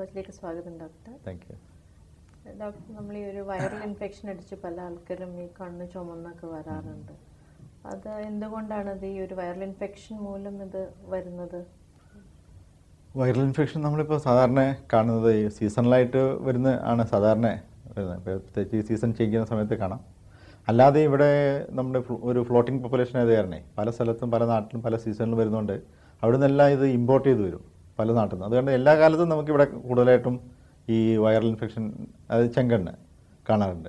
വോയിസിലേക്ക് സ്വാഗതം doctor. Thank you doctor, നമ്മൾ ഈ ഒരു വൈറൽ ഇൻഫെക്ഷൻ അടിച്ച് പല ആൾക്കാരും ഈ കണ്ണ് ചുമന്നൊക്കെ വരാറുണ്ട്. അത് എന്തുകൊണ്ടാണ് ഈ ഒരു വൈറൽ ഇൻഫെക്ഷൻ മൂലം ഇത് വരുന്നത്? വൈറൽ ഇൻഫെക്ഷൻ നമ്മളിപ്പോൾ സാധാരണ കാണുന്നത് ഈ സീസണലായിട്ട് വരുന്ന ആണ് സാധാരണ വരുന്നത്. ഇപ്പോൾ പ്രത്യേകിച്ച് ഈ സീസൺ ചേഞ്ച് ചെയ്യുന്ന സമയത്ത് കാണാം. അല്ലാതെ ഇവിടെ നമ്മുടെ ഒരു ഫ്ലോട്ടിംഗ് പോപ്പുലേഷൻ ആയത് കാരണേ പല സ്ഥലത്തും പല നാട്ടിലും പല സീസണിലും വരുന്നതുകൊണ്ട് അവിടെ നിന്നെല്ലാം ഇത് ഇമ്പോർട്ട് ചെയ്ത് വരും പല നാട്ടിൽ നിന്ന്. അതുകൊണ്ട് എല്ലാ കാലത്തും നമുക്കിവിടെ കൂടുതലായിട്ടും ഈ വൈറൽ ഇൻഫെക്ഷൻ, അത് ചെങ്കണ്ണ് കാണാറുണ്ട്.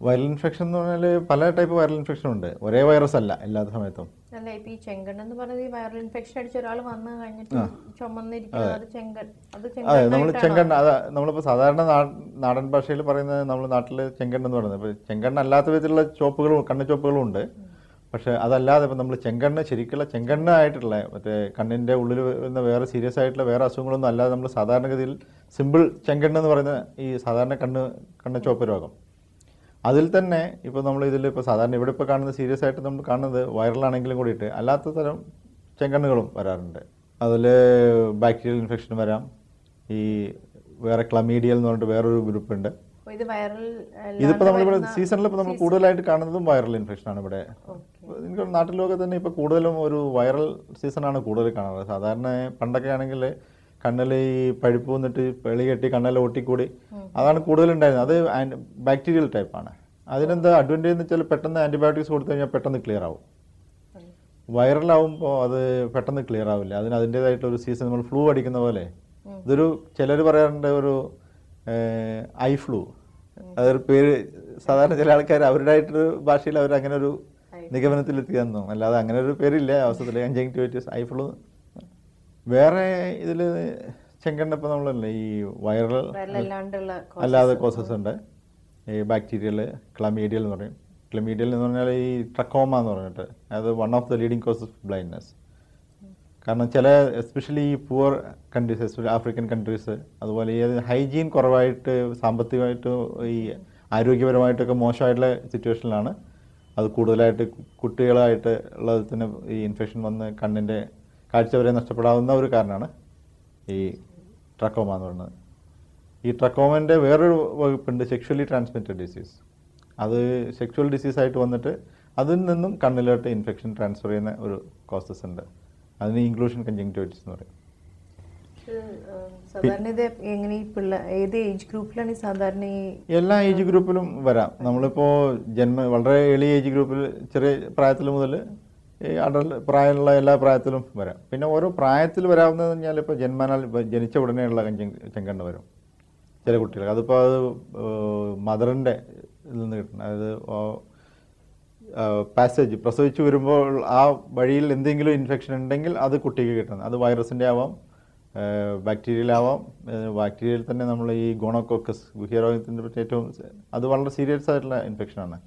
വൈറൽ ഇൻഫെക്ഷൻ എന്ന് പറഞ്ഞാൽ പല ടൈപ്പ് വൈറൽ ഇൻഫെക്ഷൻ ഉണ്ട്, ഒരേ വൈറസ് അല്ല എല്ലാ സമയത്തും. അല്ല, ഇപ്പൊ ഈ ചെങ്കണ്ണ് എന്ന് പറയുന്നത് ഈ വൈറൽ ഇൻഫെക്ഷൻ അടിച്ച ഒരാൾ വന്നു കഴിഞ്ഞിട്ട് ചുമന്നിരിക്കുന്നത് അതെ, നമ്മൾ ചെങ്കണ്ണ്, അത് നമ്മളിപ്പോൾ സാധാരണ നാടൻ ഭാഷയിൽ പറയുന്നത് നമ്മൾ നാട്ടിൽ ചെങ്കണ്ണ് എന്ന് പറയുന്നത്. ഇപ്പോൾ ചെങ്കണ്ണ് അല്ലാത്ത വിധത്തിലുള്ള ചോപ്പുകളും കണ്ണ് ചോപ്പുകളും ഉണ്ട്. പക്ഷേ അതല്ലാതെ ഇപ്പം നമ്മൾ ചെങ്കണ്ണ്, ശരിക്കുള്ള ചെങ്കണ്ണ് ആയിട്ടുള്ള മറ്റേ കണ്ണിൻ്റെ ഉള്ളിൽ വരുന്ന വേറെ സീരിയസ് ആയിട്ടുള്ള വേറെ അസുഖങ്ങളൊന്നും അല്ലാതെ നമ്മൾ സാധാരണഗതിയിൽ സിമ്പിൾ ചെങ്കണ്ണ് എന്ന് പറയുന്ന ഈ സാധാരണ കണ്ണ് ചോപ്പ് രോഗം, അതിൽ തന്നെ ഇപ്പോൾ നമ്മൾ ഇപ്പോൾ സാധാരണ ഇവിടെ ഇപ്പോൾ കാണുന്ന സീരിയസ് ആയിട്ട് നമ്മൾ കാണുന്നത് വൈറലാണെങ്കിലും കൂടിയിട്ട് അല്ലാത്ത തരം ചെങ്കണ്ണുകളും വരാറുണ്ട്. അതിൽ ബാക്ടീരിയൽ ഇൻഫെക്ഷൻ വരാം. ഈ വേറെ ക്ലമീഡിയൽ എന്ന് പറഞ്ഞിട്ട് വേറൊരു ഗ്രൂപ്പുണ്ട്. ഇതിപ്പോൾ നമ്മളിവിടെ സീസണിൽ ഇപ്പോൾ നമ്മൾ കൂടുതലായിട്ട് കാണുന്നതും വൈറൽ ഇൻഫെക്ഷനാണ്. ഇവിടെ എനിക്ക് നാട്ടിലൊക്കെ തന്നെ ഇപ്പോൾ കൂടുതലും ഒരു വൈറൽ സീസണാണ് കൂടുതൽ കാണുന്നത്. സാധാരണ പണ്ടൊക്കെ ആണെങ്കിൽ കണ്ണിൽ ഈ പഴുപ്പ് വന്നിട്ട് വെളി കെട്ടി കണ്ണെല്ലാം ഒട്ടിക്കൂടി അതാണ് കൂടുതലുണ്ടായിരുന്നത്. അത് ബാക്ടീരിയൽ ടൈപ്പാണ്. അതിനെന്താ അഡ്വാൻറ്റേജ് എന്ന് വെച്ചാൽ പെട്ടെന്ന് ആൻറ്റിബയോട്ടിക്സ് കൊടുത്തു കഴിഞ്ഞാൽ പെട്ടെന്ന് ക്ലിയർ ആവും. വൈറലാവുമ്പോൾ അത് പെട്ടെന്ന് ക്ലിയർ ആവില്ല. അതിൻ്റേതായിട്ടൊരു സീസൺ, നമ്മൾ ഫ്ലൂ അടിക്കുന്ന പോലെ ഇതൊരു ചിലർ പറയാറുണ്ട് ഒരു ഐ ഫ്ലൂ, അതൊരു പേര് സാധാരണ ചില ആൾക്കാർ അവരുടേതായിട്ടൊരു ഭാഷയിൽ അവർ അങ്ങനെ ഒരു നിഗമനത്തിലെത്തിയെന്നു, അല്ലാതെ അങ്ങനെ ഒരു പേരില്ല അവസരത്തിൽ. Conjunctivitis, eye flu. വേറെ ഇതിൽ ചെങ്കണ്ണ് ഇപ്പോൾ നമ്മളല്ലേ ഈ വൈറൽ അല്ലാതെ കോസസ് ഉണ്ട്. ഈ ബാക്ടീരിയൽ, ക്ലമീഡിയൽ എന്ന് പറയും. ക്ലമീഡിയൽ എന്ന് പറഞ്ഞാൽ ഈ ട്രക്കോമ എന്ന് പറഞ്ഞിട്ട് അത് one of the leading causes of blindness. കാരണം ചില എസ്പെഷ്യലി ഈ poor countries, especially African countries, അതുപോലെ ഈ ഹൈജീൻ കുറവായിട്ട് സാമ്പത്തികമായിട്ട് ഈ ആരോഗ്യപരമായിട്ടൊക്കെ മോശമായിട്ടുള്ള സിറ്റുവേഷനിലാണ് അത് കൂടുതലായിട്ട് കുട്ടികളായിട്ട് ഉള്ളതിന് ഈ ഇൻഫെക്ഷൻ വന്ന് കണ്ണിൻ്റെ കാഴ്ച വരെ നഷ്ടപ്പെടാവുന്ന ഒരു കാരണമാണ് ഈ ട്രക്കോമ എന്ന് പറയുന്നത്. ഈ ട്രക്കോമൻ്റെ വേറൊരു വകുപ്പുണ്ട്, സെക്ഷുവലി ട്രാൻസ്മിറ്റഡ് ഡിസീസ്. അത് സെക്ഷുവൽ ഡിസീസായിട്ട് വന്നിട്ട് അതിൽ നിന്നും കണ്ണിലോട്ട് ഇൻഫെക്ഷൻ ട്രാൻസ്ഫർ ചെയ്യുന്ന ഒരു കോസസ് ഉണ്ട്. അതിന് ഇൻക്ലൂഷൻ കൺജങ്ക്റ്റിവൈറ്റിസ് എന്ന് പറയും. എല്ലാ ഏജ് ഗ്രൂപ്പിലും വരാം. നമ്മളിപ്പോൾ വളരെ ഏർലി ഏജ് ഗ്രൂപ്പിൽ ചെറിയ പ്രായത്തിൽ മുതൽ ഈ പ്രായമുള്ള എല്ലാ പ്രായത്തിലും വരാം. പിന്നെ ഓരോ പ്രായത്തിൽ വരാവുന്നതെന്ന് പറഞ്ഞാൽ ഇപ്പോൾ ജനിച്ച ഉടനെയുള്ള ചെങ്കണ്ണ് വരും ചില കുട്ടികൾ. അതിപ്പോൾ അത് മദറിൻ്റെ ഇതിൽ നിന്ന് കിട്ടുന്നത്, അതായത് പാസേജ് പ്രസവിച്ച് വരുമ്പോൾ ആ വഴിയിൽ എന്തെങ്കിലും ഇൻഫെക്ഷൻ ഉണ്ടെങ്കിൽ അത് കുട്ടിക്ക് കിട്ടുന്നത്. അത് വൈറസിൻ്റെ ആവാം, ബാക്ടീരിയലാവാം. ബാക്ടീരിയയിൽ തന്നെ നമ്മൾ ഈ ഗോണോകോക്കസ്, ഗുഹ്യരോഗത്തിൻ്റെ പറ്റി ഏറ്റവും അത് വളരെ സീരിയസ് ആയിട്ടുള്ള ഇൻഫെക്ഷനാണ്.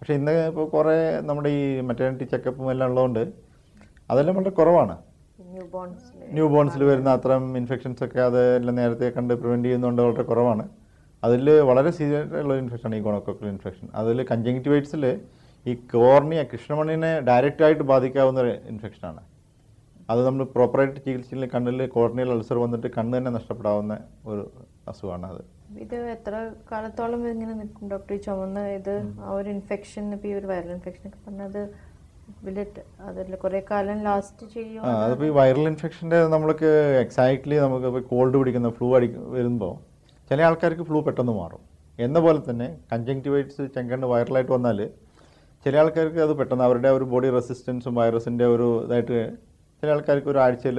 പക്ഷേ ഇന്ന് ഇപ്പോൾ കുറേ നമ്മുടെ ഈ മെറ്റേണിറ്റി ചെക്കപ്പും എല്ലാം ഉള്ളതുകൊണ്ട് അതെല്ലാം വളരെ കുറവാണ്. ന്യൂ ബോൺസിൽ വരുന്ന അത്തരം ഇൻഫെക്ഷൻസൊക്കെ അതെല്ലാം നേരത്തെ കണ്ട് പ്രിവെൻറ്റ് ചെയ്യുന്നതുകൊണ്ട് വളരെ കുറവാണ്. അതിൽ വളരെ സീരിയസ് ആയിട്ടുള്ള ഇൻഫെക്ഷനാണ് ഈ ഗോണോകോക്കൽ ഇൻഫെക്ഷൻ. അതിൽ കൺജങ്ക്റ്റിവൈറ്റ്സിൽ ഈ കോർണിയ, കൃഷ്ണമണിനെ ഡയറക്റ്റായിട്ട് ബാധിക്കാവുന്ന ഒരു ഇൻഫെക്ഷനാണ്. അത് നമ്മൾ പ്രോപ്പറായിട്ട് ചികിത്സയിൽ കണ്ണിൽ കോർണിയൽ അൾസർ വന്നിട്ട് കണ്ണ് തന്നെ നഷ്ടപ്പെടാവുന്ന ഒരു അസുഖമാണ് അത്. ഇത് എത്ര കാലത്തോളം ഇങ്ങനെ നിൽക്കും ഡോക്ടർ, ഈ ചുമന്ന ഇത് ആ ഒരു ഇൻഫെക്ഷൻ? ഇപ്പോൾ ഈ ഒരു വൈറൽ ഇൻഫെക്ഷൻ ഒക്കെ പറഞ്ഞത് അതിൽ കുറേ കാലം ലാസ്റ്റ് ചെയ്യും. അതിപ്പോൾ ഈ വൈറൽ ഇൻഫെക്ഷൻ്റെ നമ്മൾക്ക് എക്സാക്ട്ലി നമുക്ക് കോൾഡ് പിടിക്കുന്ന ഫ്ലൂ വരുമ്പോൾ ചില ആൾക്കാർക്ക് ഫ്ലൂ പെട്ടെന്ന് മാറും. എന്ന പോലെ തന്നെ കൺജങ്ക്റ്റിവൈറ്റിസ് ചെങ്കണ്ണ് വൈറലായിട്ട് വന്നാൽ ചില ആൾക്കാർക്ക് അത് പെട്ടെന്ന് അവരുടെ ഒരു ബോഡി റെസിസ്റ്റൻസും വൈറസിൻ്റെ ഒരു ഇതായിട്ട് ചില ആൾക്കാർക്ക് ഒരു ആഴ്ചയിൽ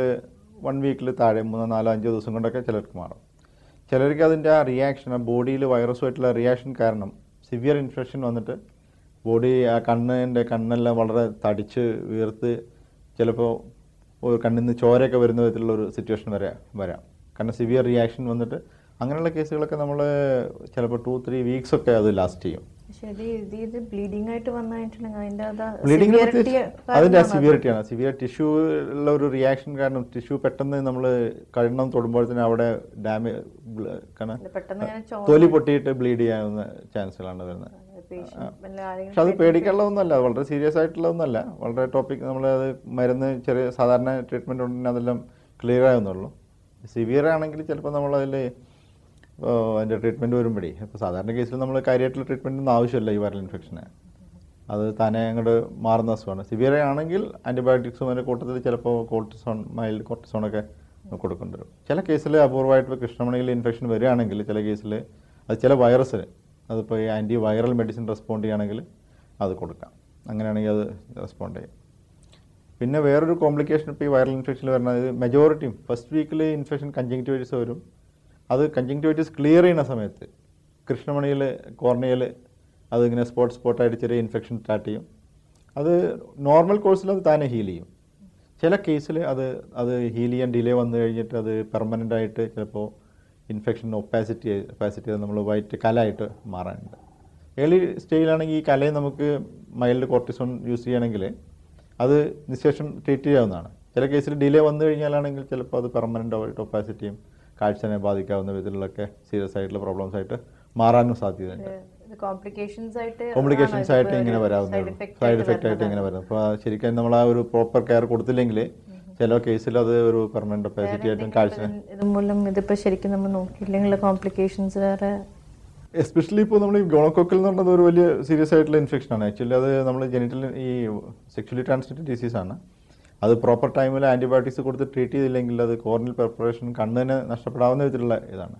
1 വീക്കിൽ താഴെ 3, 4, 5 ദിവസം കൊണ്ടൊക്കെ ചിലർക്ക് മാറും. ചിലർക്ക് അതിൻ്റെ ആ റിയാക്ഷൻ, ആ ബോഡിയിൽ വൈറസുമായിട്ടുള്ള റിയാക്ഷൻ കാരണം സിവിയർ ഇൻഫെക്ഷൻ വന്നിട്ട് ബോഡി ആ കണ്ണെല്ലാം വളരെ തടിച്ച് വീർത്ത് ചിലപ്പോൾ ഒരു കണ്ണിൽ നിന്ന് ചോരയൊക്കെ വരുന്ന വിധത്തിലുള്ളൊരു സിറ്റുവേഷൻ വരാം. കാരണം സിവിയർ റിയാക്ഷൻ വന്നിട്ട് അങ്ങനെയുള്ള കേസുകളൊക്കെ നമ്മൾ ചിലപ്പോൾ 2-3 വീക്സൊക്കെ അത് ലാസ്റ്റ് ചെയ്യും. ബ്ലീഡിംഗ് അതിൻ്റെ സിവിയറിറ്റിയാണ്. സിവിയർ ടിഷ്യൂ ഉള്ള ഒരു റിയാക്ഷൻ കാരണം ടിഷ്യൂ പെട്ടെന്ന് നമ്മൾ കണ്ണം തൊടുമ്പോഴത്തേന് അവിടെ ഡാമേജ്, തൊലി പൊട്ടിയിട്ട് ബ്ലീഡ് ചെയ്യാവുന്ന ചാൻസുകളാണ് വരുന്നത്. പക്ഷെ അത് പേടിക്കാനുള്ളതൊന്നുമല്ല, വളരെ സീരിയസ് ആയിട്ടുള്ളതൊന്നുമല്ല. വളരെ ടോപ്പിക് നമ്മളത് മരുന്ന് ചെറിയ സാധാരണ ട്രീറ്റ്മെൻറ്റ് ഉണ്ടെങ്കിൽ അതെല്ലാം ക്ലിയർ ആവുന്നുള്ളൂ. സിവിയർ ആണെങ്കിൽ ചിലപ്പോൾ നമ്മളതിൽ അതിൻ്റെ ട്രീറ്റ്മെൻറ്റ് വരുമ്പോഴേ ഇപ്പോൾ സാധാരണ കേസിൽ നമ്മൾ കാര്യമായിട്ടുള്ള ട്രീറ്റ്മെൻറ്റൊന്നും ആവശ്യമില്ല ഈ വൈറൽ ഇൻഫെക്ഷന്. അത് തന്നെ അങ്ങോട്ട് മാറുന്ന അസുഖമാണ്. സിവിയർ ആണെങ്കിൽ ആൻറ്റിബയോട്ടിക്സും അതിൻ്റെ കൂട്ടത്തിൽ ചിലപ്പോൾ കോർട്ടിസോൺ, മൈൽഡ് കോർട്ടിസോണൊക്കെ കൊടുക്കേണ്ടി വരും. ചില കേസിൽ അപൂർവമായിട്ട് ഇപ്പോൾ കൃഷ്ണമണിയിൽ ഇൻഫെക്ഷൻ വരികയാണെങ്കിൽ ചില കേസിൽ അത് ചില വൈറസിന് അതിപ്പോൾ ഈ ആൻറ്റി വൈറൽ മെഡിസിൻ റെസ്പോണ്ട് ചെയ്യുകയാണെങ്കിൽ അത് കൊടുക്കാം. അങ്ങനെയാണെങ്കിൽ അത് റെസ്പോണ്ട് ചെയ്യും. പിന്നെ വേറൊരു കോംപ്ലിക്കേഷൻ ഇപ്പോൾ ഈ വൈറൽ ഇൻഫെക്ഷനിൽ വരുന്നത് മെജോറിറ്റിയും ഫസ്റ്റ് വീക്കിൽ ഇൻഫെക്ഷൻ കഞ്ചങ്ക്റ്റിവൈറ്റിസ് വരും. അത് കഞ്ചങ്ക്റ്റിവൈറ്റിസ് ക്ലിയർ ചെയ്യുന്ന സമയത്ത് കൃഷ്ണമണിയിൽ കോർണിയയിൽ അതിങ്ങനെ സ്പോട്ടായിട്ട് ചെറിയ ഇൻഫെക്ഷൻ സ്റ്റാർട്ട് ചെയ്യും. അത് നോർമൽ കോഴ്സിൽ അത് താനെ ഹീൽ ചെയ്യും. ചില കേസിൽ അത് ഹീൽ ചെയ്യാൻ ഡിലേ വന്നു കഴിഞ്ഞിട്ട് അത് പെർമനൻ്റ് ആയിട്ട് ചിലപ്പോൾ ഇൻഫെക്ഷൻ ഒപ്പാസിറ്റി നമ്മൾ വൈറ്റ് കലയായിട്ട് മാറാനുണ്ട്. ഏർലി സ്റ്റേജിലാണെങ്കിൽ ഈ കലയെ നമുക്ക് മൈൽഡ് കോർട്ടിസോൺ യൂസ് ചെയ്യുകയാണെങ്കിൽ അത് നിശേഷം ട്രീറ്റ് ചെയ്യാവുന്നതാണ്. ചില കേസിൽ ഡിലേ വന്നു കഴിഞ്ഞാലാണെങ്കിൽ ചിലപ്പോൾ അത് പെർമനൻ്റ് ആയിട്ട് ഒപ്പാസിറ്റിയും കാഴ്ചനെ ബാധിക്കാവുന്ന വിധത്തിലൊക്കെ സീരിയസ് ആയിട്ടുള്ള പ്രോബ്ലംസ് ആയിട്ട് മാറാനും സാധ്യതയുണ്ട്. കോംപ്ലിക്കേഷൻസ് ആയിട്ട് ഇങ്ങനെ വരാവുന്നതാണ്, സൈഡ് എഫക്റ്റ് ആയിട്ട് ഇങ്ങനെ വരും. അപ്പോൾ ശരിക്കും നമ്മൾ ആ ഒരു പ്രോപ്പർ കെയർ കൊടുത്തില്ലെങ്കിൽ ചില കേസിൽ അത് ഒരു പെർമനന്റ് ഒപ്പാസിറ്റി ആയിട്ടും കാഴ്ച ഇതുമൂലം ഇതിപ്പോൾ ശരിക്കും നമ്മൾ നോക്കിയില്ലെങ്കിൽ കോംപ്ലിക്കേഷൻസ് വേറെ. എസ്പെഷ്യലി ഇപ്പോൾ നമ്മൾ ഈ ഗോണോകോക്കൽ എന്ന് പറഞ്ഞത് ഒരു വലിയ സീരിയസ് ആയിട്ടുള്ള ഇൻഫെക്ഷനാണ്. ആക്ച്വലി അത് നമ്മൾ ജെനിറ്റൽ ഈ സെക്ഷലി ട്രാൻസ്മിറ്റഡ് ഡിസീസാണ്. അത് പ്രോപ്പർ ടൈമിൽ ആൻറ്റിബയോട്ടിക്സ് കൊടുത്ത് ട്രീറ്റ് ചെയ്തില്ലെങ്കിൽ അത് കോർണിയൽ പെർഫറേഷൻ കണ്ണിന് നഷ്ടപ്പെടാവുന്ന വിധത്തിലുള്ള ഇതാണ്.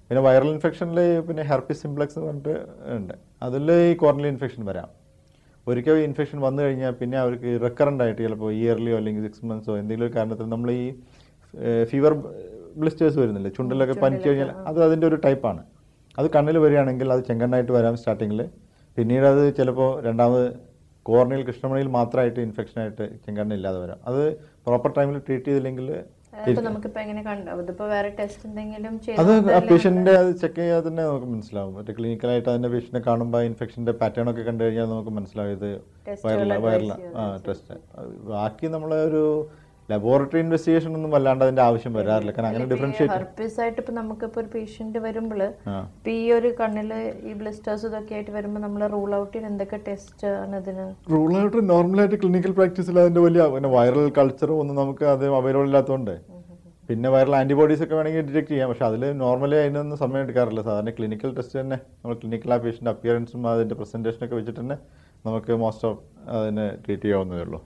പിന്നെ വൈറൽ ഇൻഫെക്ഷനിൽ പിന്നെ ഹെർപ്പിസ് സിംപ്ലെക്സ് എന്ന് പറഞ്ഞിട്ട് ഉണ്ട്. അതിൽ ഈ കോർണിയൽ ഇൻഫെക്ഷൻ വരാം. ഒരിക്കൽ ഇൻഫെക്ഷൻ വന്നു കഴിഞ്ഞാൽ പിന്നെ അവർക്ക് റിക്കറൻ്റ് ആയിട്ട് ചിലപ്പോൾ ഇയർലിയോ അല്ലെങ്കിൽ 6 monthsോ എന്തെങ്കിലും ഒരു കാരണത്തിൽ നമ്മൾ ഈ ഫീവർ ബ്ലിസ്റ്റേഴ്സ് വരുന്നില്ല, ചുണ്ടിലൊക്കെ പനിച്ചു കഴിഞ്ഞാൽ അത് അതിൻ്റെ ഒരു ടൈപ്പാണ്. അത് കണ്ണിൽ വരികയാണെങ്കിൽ അത് ചെങ്കണ്ണായിട്ട് വരാം സ്റ്റാർട്ടിങ്ങിൽ. പിന്നീട് അത് ചിലപ്പോൾ രണ്ടാമത് കോർണിയൽ കൃഷ്ണമണിയിൽ മാത്രമായിട്ട് ഇൻഫെക്ഷനായിട്ട് ചെങ്കണ്ണില്ലാതെ വരാം. അത് പ്രോപ്പർ ടൈമിൽ ട്രീറ്റ് ചെയ്തില്ലെങ്കിൽ അത് പേഷ്യൻ്റെ അത് ചെക്ക് ചെയ്യാതെ തന്നെ നമുക്ക് മനസ്സിലാവും. മറ്റേ ക്ലിനിക്കലായിട്ട് അതിൻ്റെ പേഷ്യനെ കാണുമ്പോൾ ഇൻഫെക്ഷൻ്റെ പാറ്റേൺ ഒക്കെ കണ്ടു കഴിഞ്ഞാൽ നമുക്ക് മനസ്സിലാവും ഇത് വൈറൽ ടെസ്റ്റ്. ബാക്കി നമ്മളൊരു ലബോറട്ടറി ഇൻവെസ്റ്റിഗേഷൻ ഒന്നും വല്ലാണ്ട് അതിന്റെ ആവശ്യം വരാറില്ല. കാരണം അങ്ങനെ ഡിഫറൻഷിയേറ്റ് ആയിട്ട് ഇപ്പൊ നമുക്കിപ്പോ ഒരു പേഷ്യന്റ് വരുമ്പോൾ ഇപ്പൊ ഈ ഒരു കണ്ണില് ഈ ബ്ലിസ്റ്റേഴ്സ് ഇതൊക്കെ ആയിട്ട് വരുമ്പോൾ നമ്മൾ റൂൾ ഔട്ട് ചെയ്യാൻ എന്തൊക്കെ ടെസ്റ്റ് ആണ് ഇതിന്? റൂൾ ഔട്ട് നോർമലായിട്ട് ക്ലിനിക്കൽ പ്രാക്ടീസിൽ അതിന്റെ വലിയ വൈറൽ കൾച്ചറും ഒന്നും നമുക്ക് അത് അവൈലബിൾ ഇല്ലാത്തതുകൊണ്ട് പിന്നെ വൈറൽ ആന്റിബോഡീസ് ഒക്കെ വേണമെങ്കിൽ ഡിറ്റക്ട് ചെയ്യാം. പക്ഷെ അതിൽ നോർമലി അതിനൊന്നും സമയം എടുക്കാറില്ല. സാധാരണ ക്ലിനിക്കൽ ടെസ്റ്റ് തന്നെ നമ്മൾ ക്ലിനിക്കൽ ആ പേഷ്യൻ്റെ അപ്പിയറൻസും അതിൻ്റെ പ്രസൻറ്റേഷനൊക്കെ വെച്ചിട്ട് തന്നെ നമുക്ക് മോസ്റ്റ് ഓഫ് അതിനെ ട്രീറ്റ് ചെയ്യാവുന്നതേ ഉള്ളൂ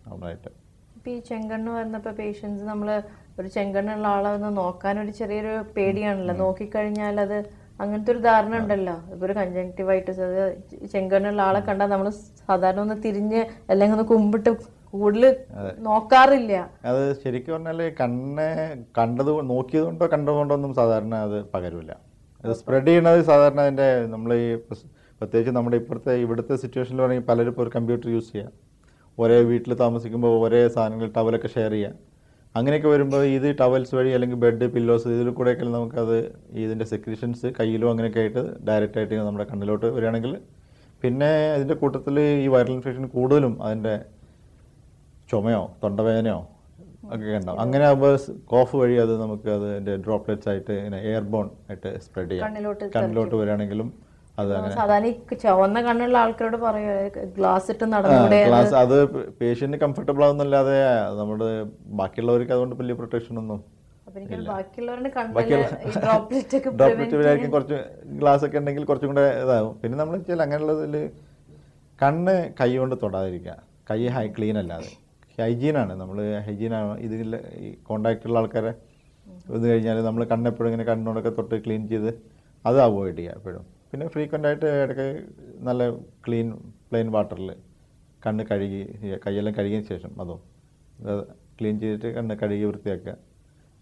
നോർമലായിട്ട്. ഇപ്പം ഈ ചെങ്കണ്ണ് വരുന്നപ്പോൾ പേഷ്യൻസ് നമ്മൾ ഒരു ചെങ്കണ്ണുള്ള ആളെ നോക്കാനൊരു ചെറിയൊരു പേടിയാണല്ലോ. നോക്കിക്കഴിഞ്ഞാൽ അത് അങ്ങനത്തെ ഒരു ധാരണ ഉണ്ടല്ലോ. ഇപ്പോൾ ഒരു കൺജങ്ക്റ്റിവൈറ്റിസ് അത് ചെങ്കണ്ണുള്ള ആളെ കണ്ടാൽ നമ്മൾ സാധാരണ ഒന്ന് തിരിഞ്ഞ് അല്ലെങ്കിൽ ഒന്ന് കുമ്പിട്ട് കൂടുതൽ നോക്കാറില്ല. അത് ശരിക്കും പറഞ്ഞാൽ നോക്കിയത് കൊണ്ടോ കണ്ടതുകൊണ്ടോ ഒന്നും സാധാരണ അത് പകരില്ല. അത് സ്പ്രെഡ് ചെയ്യണത് സാധാരണ അതിൻ്റെ നമ്മൾ ഈ പ്രത്യേകിച്ച് നമ്മുടെ ഇവിടുത്തെ സിറ്റുവേഷനിൽ വേണമെങ്കിൽ പലരും ഇപ്പോൾ ഒരു കമ്പ്യൂട്ടർ യൂസ് ചെയ്യാം, ഒരേ വീട്ടിൽ താമസിക്കുമ്പോൾ ഒരേ സാധനങ്ങൾ ടവലൊക്കെ ഷെയർ ചെയ്യാം. അങ്ങനെയൊക്കെ വരുമ്പോൾ ഇത് ടവൽസ് വഴി അല്ലെങ്കിൽ ബെഡ് പില്ലോസ് ഇതിൽ കൂടെയൊക്കെ നമുക്കത് ഇതിൻ്റെ സെക്രീഷൻസ് കയ്യിലോ അങ്ങനെയൊക്കെ ആയിട്ട് ഡയറക്റ്റായിട്ട് നമ്മുടെ കണ്ണിലോട്ട് വരികയാണെങ്കിൽ പിന്നെ അതിൻ്റെ കൂട്ടത്തിൽ ഈ വൈറൽ ഇൻഫെക്ഷൻ കൂടുതലും അതിൻ്റെ ചുമയോ തൊണ്ടവേദനയോ ഒക്കെ ഉണ്ടാവും. അങ്ങനെ ആകുമ്പോൾ കോഫ് വഴി അത് നമുക്ക് അതിൻ്റെ ഡ്രോപ്ലെറ്റ്സ് ആയിട്ട് ഇങ്ങനെ എയർബോൺ ആയിട്ട് സ്പ്രെഡ് ചെയ്യാം. കണ്ണിലോട്ട് വരികയാണെങ്കിലും സാധാരണ ചുവന്ന കണ്ണുള്ള ആൾക്കാരോട് പറയുക ഗ്ലാസ് ഇട്ട് നടന്നൂടെ. ഗ്ലാസ് അത് പേഷ്യന്റ് കംഫർട്ടബിൾ ആവുന്നല്ലാതെ നമ്മുടെ ബാക്കിയുള്ളവർക്ക് അതുകൊണ്ട് വലിയ പ്രൊട്ടക്ഷൻ ഒന്നും ഡ്രോപ്ലെറ്റ് കുറച്ച് ഗ്ലാസ് ഒക്കെ ഉണ്ടെങ്കിൽ കുറച്ചും കൂടെ ഇതാവും. പിന്നെ നമ്മൾ വെച്ചാൽ അങ്ങനെയുള്ളതിൽ കണ്ണ് കൈ കൊണ്ട് തൊടാതിരിക്കുക. കൈ ക്ലീൻ അല്ലാതെ ഹൈജീനാണ്. നമ്മൾ ഹൈജീനാണ് ഇതിൽ ഈ കോണ്ടാക്റ്റ് ഉള്ള ആൾക്കാരെ വന്നു കഴിഞ്ഞാൽ നമ്മൾ കണ്ണെപ്പോഴും ഇങ്ങനെ കണ്ണോടൊക്കെ തൊട്ട് ക്ലീൻ ചെയ്ത് അത് അവോയ്ഡ് ചെയ്യുക എപ്പോഴും. പിന്നെ ഫ്രീക്വൻ്റ് ആയിട്ട് ഇടയ്ക്ക് നല്ല പ്ലെയിൻ വാട്ടറിൽ കണ്ണ് കൈയെല്ലാം കഴുകിയതിന് ശേഷം അതും ക്ലീൻ ചെയ്തിട്ട് കണ്ണ് കഴുകി വൃത്തിയാക്കുക.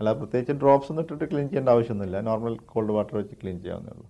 അല്ലാതെ പ്രത്യേകിച്ച് ഡ്രോപ്സ് ഒന്നും ഇട്ടിട്ട് ക്ലീൻ ചെയ്യേണ്ട ആവശ്യമൊന്നുമില്ല. നോർമൽ കോൾഡ് വാട്ടർ വെച്ച് ക്ലീൻ ചെയ്യാവുന്നേ ഉള്ളൂ.